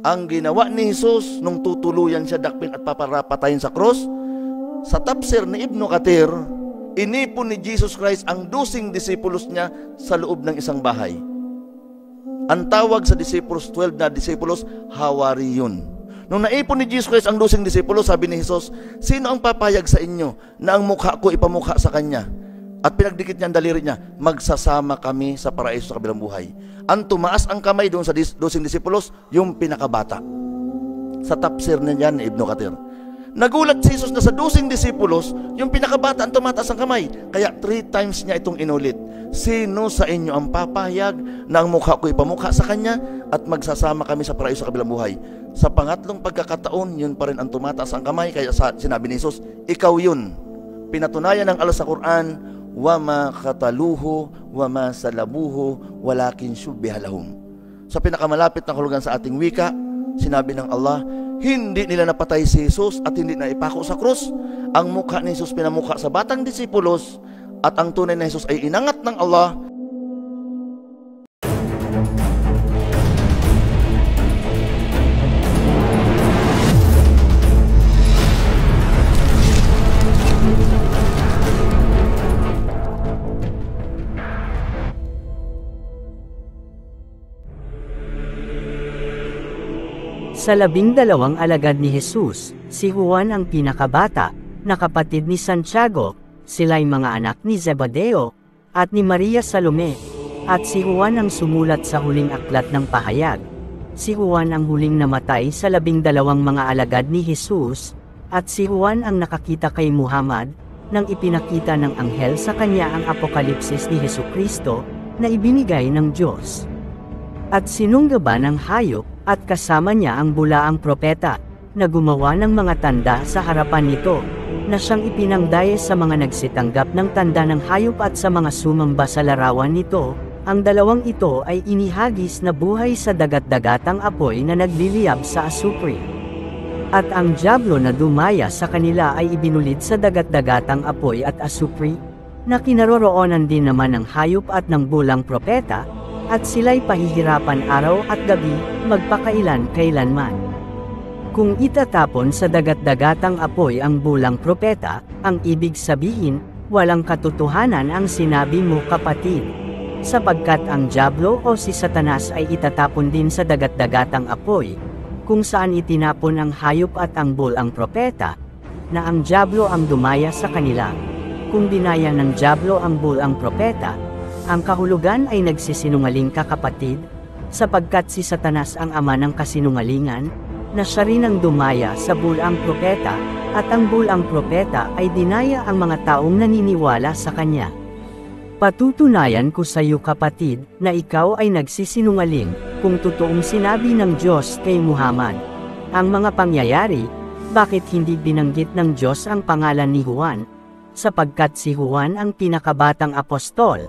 Ang ginawa ni Jesus nung tutuluyan siya dakpin at paparapatayin sa cross, sa tafsir ni Ibn Kathir, inipon ni Jesus Christ ang 12 disipulos niya sa loob ng isang bahay. Ang tawag sa disipulos, 12 na disipulos, Hawariyun. Nung naipon ni Jesus Christ ang 12 disipulos, sabi ni Jesus, sino ang papayag sa inyo na ang mukha ko ipamukha sa kanya? At pinagdikit niya ang daliri niya, magsasama kami sa paraiso sa kabilang buhay. Ang tumaas ang kamay doon sa 12 disipulos, yung pinakabata. Sa tafsir niya yan ni Ibn Kathir. Nagulat si Jesus na sa 12 disipulos, yung pinakabata ang tumataas ang kamay. Kaya 3 times niya itong inulit. Sino sa inyo ang papayag na ang mukha ko ipamukha sa kanya at magsasama kami sa paraiso sa kabilang buhay? Sa pangatlong pagkakataon, yun pa rin ang tumataas ang kamay. Kaya sinabi ni Jesus, ikaw yun. Pinatunayan ng Allah sa Quran, wama khataluhu wama salabuhu walakin syubbiha lahum. Sa pinakamalapit na kahulugan sa ating wika, sinabi ng Allah, hindi nila napatay si Jesus at hindi na ipako sa krus. Ang mukha ni Jesus pinamukha sa batang disipulos at ang tunay na Jesus ay inangat ng Allah. Sa 12 alagad ni Jesus, si Juan ang pinakabata, na kapatid ni Santiago, sila'y mga anak ni Zebedeo, at ni Maria Salome, at si Juan ang sumulat sa huling aklat ng pahayag. Si Juan ang huling namatay sa 12 mga alagad ni Jesus, at si Juan ang nakakita kay Muhammad, nang ipinakita ng anghel sa kanya ang apokalipsis ni Hesukristo, na ibinigay ng Diyos. At sinunggaban ng hayop, at kasama niya ang bulaang propeta, na gumawa ng mga tanda sa harapan nito, na siyang ipinangdaya sa mga nagsitanggap ng tanda ng hayop at sa mga sumamba sa larawan nito. Ang dalawang ito ay inihagis na buhay sa dagat-dagatang apoy na nagliliyab sa asupri. At ang dyablo na dumaya sa kanila ay ibinulid sa dagat-dagatang apoy at asupri, na kinaroroonan din naman ng hayop at ng bulang propeta, at sila'y pahihirapan araw at gabi, magpakailan-kailanman. Kung itatapon sa dagat-dagatang apoy ang bulang propeta, ang ibig sabihin, walang katotohanan ang sinabi mo kapatid. Sapagkat ang dyablo o si Satanas ay itatapon din sa dagat-dagatang apoy, kung saan itinapon ang hayop at ang bulang propeta, na ang dyablo ang dumaya sa kanila. Kung dinaya ng dyablo ang bulang propeta, ang kahulugan ay nagsisinungaling ka kapatid, sapagkat si Satanas ang ama ng kasinungalingan, na siya rin ang dumaya sa bulang propeta, at ang bulang propeta ay dinaya ang mga taong naniniwala sa kanya. Patutunayan ko sa iyo kapatid, na ikaw ay nagsisinungaling, kung totoong sinabi ng Diyos kay Muhammad. Ang mga pangyayari, bakit hindi binanggit ng Diyos ang pangalan ni Juan? Sapagkat si Juan ang pinakabatang apostol,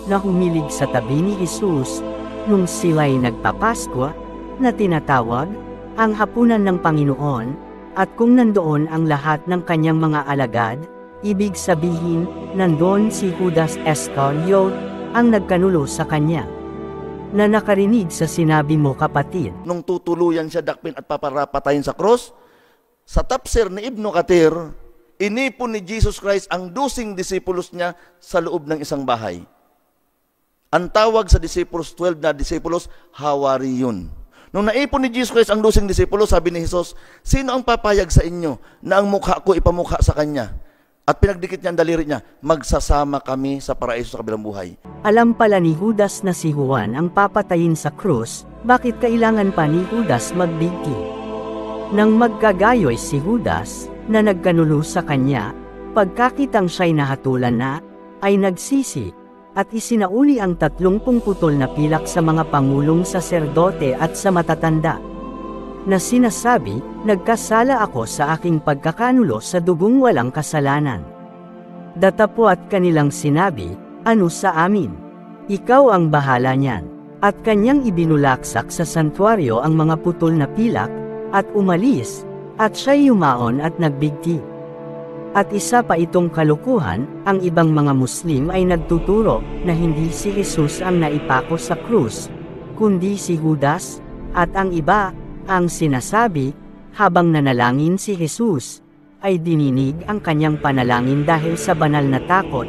na humilig sa tabi ni Jesus, nung sila'y nagpapaskwa, na tinatawag, ang hapunan ng Panginoon, at kung nandoon ang lahat ng kanyang mga alagad, ibig sabihin, nandoon si Judas Iscariot, ang nagkanulo sa kanya. Na nakarinig sa sinabi mo kapatid. Nung tutuluyan siya dakpin at paparapatayin sa cross, sa tafsir ni Ibn Kathir, inipon ni Jesus Christ ang 12 disipulos niya sa loob ng isang bahay. Ang tawag sa disipulos, 12 na disipulos, Hawariyun. Nung naipon ni Jesus Christ ang 12 disipulos, sabi ni Jesus, sino ang papayag sa inyo na ang mukha ko ipamukha sa kanya? At pinagdikit niya ang daliri niya, magsasama kami sa paraiso sa kabilang buhay. Alam pala ni Judas na si Juan ang papatayin sa krus, bakit kailangan pa ni Judas magbigti? Nang magkagayoy si Judas, na nagkanulo sa kanya, pagkakitang siya'y nahatulan na, ay nagsisi, at isinauli ang 30 putol na pilak sa mga pangulong saserdote at sa matatanda, na sinasabi, nagkasala ako sa aking pagkakanulo sa dugong walang kasalanan. Datapwat kanilang sinabi, ano sa amin? Ikaw ang bahala niyan. At kanyang ibinulaksak sa santuaryo ang mga putol na pilak, at umalis, at siya'y yumaon at nagbigti. At isa pa itong kalukuhan, ang ibang mga Muslim ay nagtuturo, na hindi si Jesus ang naipako sa krus, kundi si Judas, At ang iba, ang sinasabi, habang nanalangin si Jesus, ay dininig ang kanyang panalangin dahil sa banal na takot,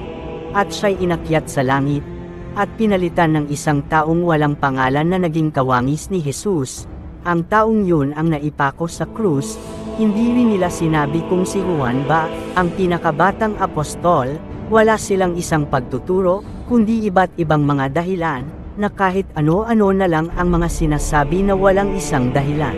at siya'y inakyat sa langit, at pinalitan ng isang taong walang pangalan na naging kawangis ni Jesus. Ang taong yun ang naipako sa krus. Hindi rin nila sinabi kung si Juan ba ang pinakabatang apostol. Wala silang isang pagtuturo, kundi iba't ibang mga dahilan, na kahit ano-ano na lang ang mga sinasabi na walang isang dahilan.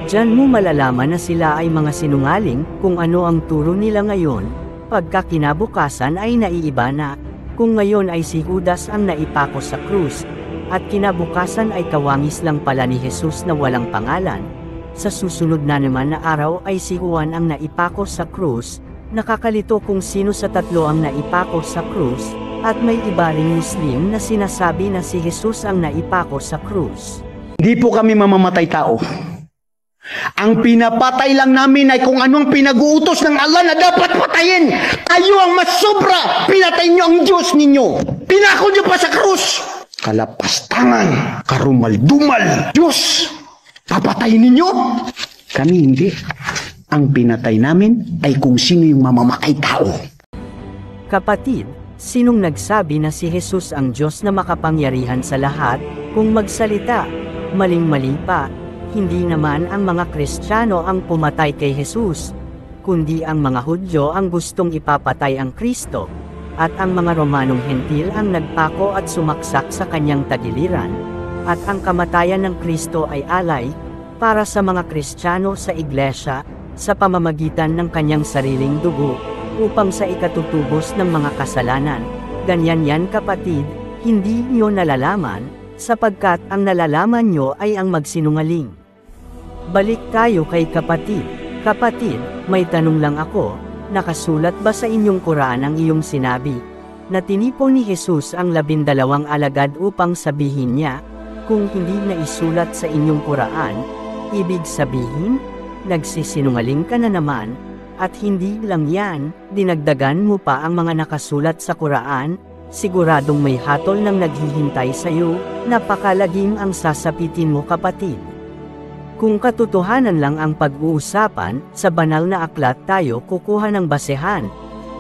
Diyan mo malalaman na sila ay mga sinungaling kung ano ang turo nila ngayon, pagka kinabukasan ay naiiba na. Kung ngayon ay si Judas ang naipako sa krus, at kinabukasan ay kawangis lang pala ni Jesus na walang pangalan, sa susunod na naman na araw ay si Juan ang naipako sa krus. Nakakalito kung sino sa tatlo ang naipako sa krus, at may iba ring Muslim na sinasabi na si Jesus ang naipako sa krus. Hindi po kami mamamatay tao. Ang pinapatay lang namin ay kung anong pinag-uutos ng Allah na dapat patayin. Tayo ang mas sobra. Pinatay niyo ang Diyos ninyo. Pinako niyo pa sa krus. Kalapastangan, karumal-dumal. Diyos, papatayin ninyo? Kami hindi. Ang pinatay namin ay kung sino yung mamamatay tao. Kapatid, sinong nagsabi na si Jesus ang Diyos na makapangyarihan sa lahat, kung magsalita? Maling-mali pa. Hindi naman ang mga Kristiyano ang pumatay kay Jesus, kundi ang mga Hudyo ang gustong ipapatay ang Kristo, at ang mga Romanong Hentil ang nagpako at sumaksak sa kanyang tagiliran, at ang kamatayan ng Kristo ay alay, para sa mga Kristiyano sa Iglesia, sa pamamagitan ng kanyang sariling dugo, upang sa ikatutubos ng mga kasalanan. Ganyan yan kapatid, hindi nyo nalalaman, sapagkat ang nalalaman nyo ay ang magsinungaling. Balik tayo kay kapatid. Kapatid, may tanong lang ako, nakasulat ba sa inyong Quran ang iyong sinabi, na tinipon ni Jesus ang 12 alagad upang sabihin niya, kung hindi na isulat sa inyong Quran, ibig sabihin, nagsisinungaling ka na naman, at hindi lang yan, dinagdagan mo pa ang mga nakasulat sa Quran, siguradong may hatol nang naghihintay sa iyo, napakalagim ang sasapitin mo kapatid. Kung katotohanan lang ang pag-uusapan, sa banal na aklat tayo kukuha ng basehan.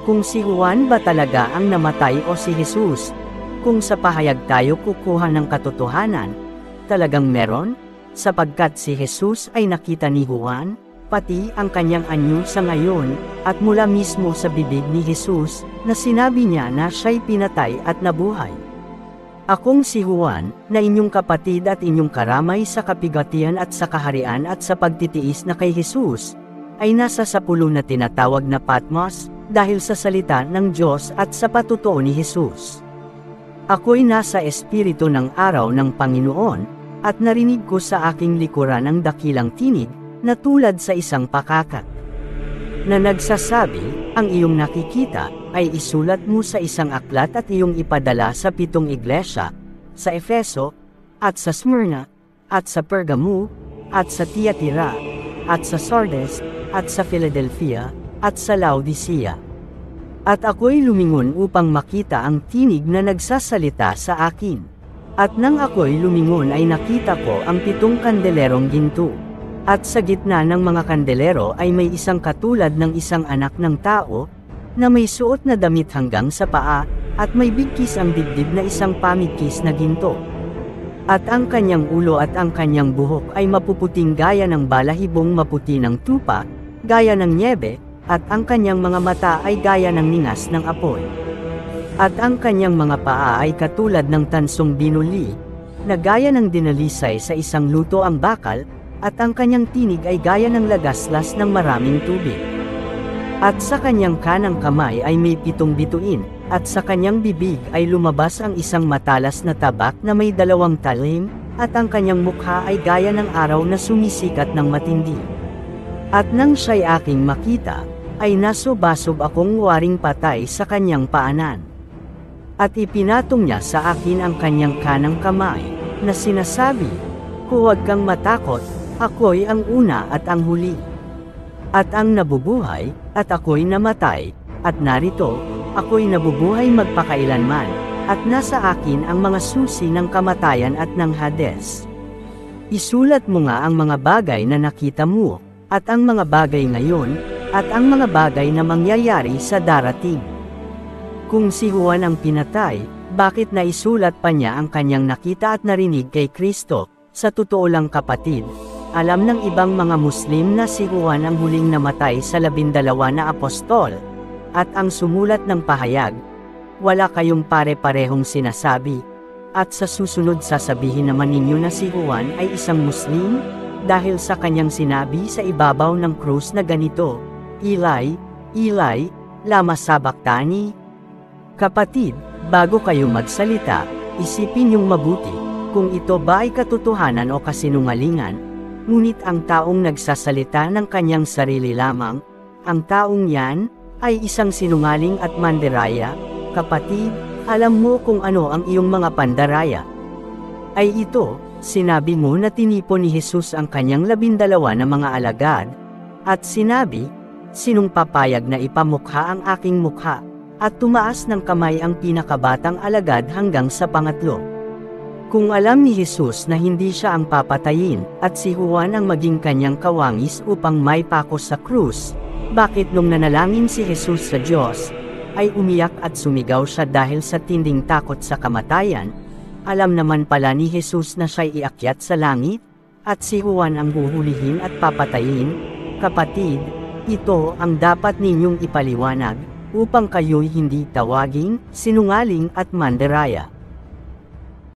Kung si Juan ba talaga ang namatay o si Jesus? Kung sa pahayag tayo kukuha ng katotohanan, talagang meron? Sapagkat si Jesus ay nakita ni Juan, pati ang kanyang anyo sa ngayon, at mula mismo sa bibig ni Jesus, na sinabi niya na siya'y pinatay at nabuhay. Akong si Juan, na inyong kapatid at inyong karamay sa kapigatian at sa kaharian at sa pagtitiis na kay Jesus, ay nasa sa pulo na tinatawag na Patmos, dahil sa salita ng Diyos at sa patutuo ni Jesus. Ako'y nasa espiritu ng araw ng Panginoon, at narinig ko sa aking likuran ang dakilang tinig, na tulad sa isang pakakak, na nagsasabi, ang iyong nakikita, ay isulat mo sa isang aklat at iyong ipadala sa 7 iglesia, sa Efeso, at sa Smyrna, at sa Pergamo, at sa Tiatira, at sa Sardes, at sa Philadelphia, at sa Laodicea. At ako'y lumingon upang makita ang tinig na nagsasalita sa akin. At nang ako'y lumingon ay nakita ko ang 7 kandelerong ginto. At sa gitna ng mga kandelero ay may isang katulad ng isang anak ng tao, na may suot na damit hanggang sa paa, at may bigkis ang dibdib na isang pamigkis na ginto. At ang kanyang ulo at ang kanyang buhok ay mapuputing gaya ng balahibong maputi ng tupa, gaya ng nyebe, at ang kanyang mga mata ay gaya ng ningas ng apoy. At ang kanyang mga paa ay katulad ng tansong binuli, na gaya ng dinalisay sa isang luto ang bakal, at ang kanyang tinig ay gaya ng lagaslas ng maraming tubig. At sa kanyang kanang kamay ay may 7 bituin, at sa kanyang bibig ay lumabas ang isang matalas na tabak na may 2 talim, at ang kanyang mukha ay gaya ng araw na sumisikat ng matindi. At nang siya'y aking makita, ay nasobasob akong waring patay sa kanyang paanan. At ipinatong niya sa akin ang kanyang kanang kamay, na sinasabi, huwag kang matakot, ako'y ang una at ang huli. At ang nabubuhay, at ako'y namatay, at narito, ako'y nabubuhay magpakailanman, at nasa akin ang mga susi ng kamatayan at ng Hades. Isulat mo nga ang mga bagay na nakita mo, at ang mga bagay ngayon, at ang mga bagay na mangyayari sa darating. Kung si Juan ang pinatay, bakit naisulat pa niya ang kanyang nakita at narinig kay Kristo? Sa totoo lang kapatid, alam ng ibang mga Muslim na si Juan ang huling namatay sa 12 na apostol, at ang sumulat ng pahayag, wala kayong pare-parehong sinasabi, at sa susunod sasabihin naman ninyo na si Juan ay isang Muslim, dahil sa kanyang sinabi sa ibabaw ng krus na ganito, Eli, Eli, lama sabachthani? Kapatid, bago kayo magsalita, isipin niyong mabuti, kung ito ba ay katotohanan o kasinungalingan, ngunit ang taong nagsasalita ng kanyang sarili lamang, ang taong yan, ay isang sinungaling at mandaraya. Kapatid, alam mo kung ano ang iyong mga pandaraya. Ay ito, sinabi mo na tinipon ni Jesus ang kanyang 12 na mga alagad, at sinabi, sinong papayag na ipamukha ang aking mukha, at tumaas ng kamay ang pinakabatang alagad hanggang sa pangatlo. Kung alam ni Jesus na hindi siya ang papatayin, at si Juan ang maging kanyang kawangis upang may pakos sa krus, bakit nung nanalangin si Jesus sa Diyos, ay umiyak at sumigaw siya dahil sa tinding takot sa kamatayan? Alam naman pala ni Jesus na siya'y iakyat sa langit, at si Juan ang huhulihin at papatayin. Kapatid, ito ang dapat ninyong ipaliwanag, upang kayo'y hindi tawaging sinungaling at mandaraya.